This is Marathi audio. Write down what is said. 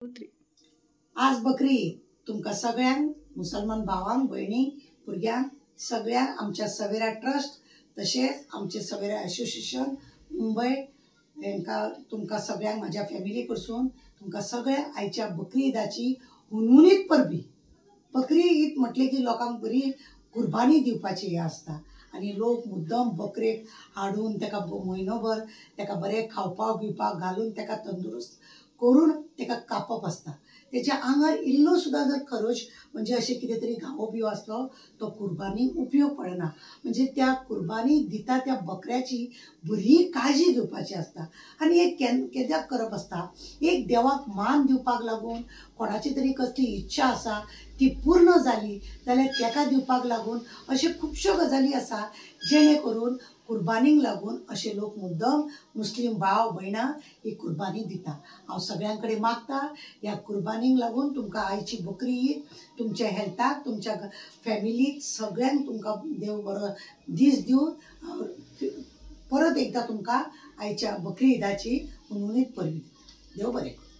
आज बकरी ईद तुमका सगळ्यांक मुसलमान भावांक भयणीक भुरग्यांक सगळ्यांक आमच्या सवेरा ट्रस्ट तशेंच आमचे सवेरा एसोसिएशन मुंबई हेंका तुमका सगळ्यांक माझ्या फॅमिली कडसून तुमका सगळ्यांक आयच्या बकरी ईदाची हुनहुनीत परबी। बकरी ईद म्हटले की लोकांक बरी कुर्बानी दिवपाची हे आसता आणि लोक मुद्दम बकरेक हाडून तेका म्हयनोभर तेका बरें खावपाक बिवपाक घालून तेका तंदुरुस्त करून तेका कापप आसता। तेच्या आंगार इल्लो सुद्दां जर खरोच म्हणजे अशें कितें तरी घावो बिवो आसलो तो कुर्बानीक उपयोग पडना। म्हणजे त्या कुर्बानी दिता त्या बकऱ्याची बरी काळजी घेवपाची आसता आनी एक केद्याक करप आसता, एक देवाक मान दिवपाक लागून कोणाची तरी कसली इच्छा आसा ती पूर्ण जाली जाल्यार तेका दिवपाक लागून अशे खुबश्यो गजाली आसा जेणे करून कुर्बानीक लागून अशे लोक मुद्दम मुस्लीम भाव भयणां ही कुर्बानी दिता। हांव सगळ्यां कडेन मागता ह्या कुर्बानीक लागून तुमकां आयची बकरी ईद तुमच्या हेल्थाक तुमच्या फॅमिलीक सगळ्यांक तुमकां देव बरो दीस दिवं। परत एकदा तुमकां आयच्या बकरी ईदाची हुनहुनीत परबी। देव बरें करूं।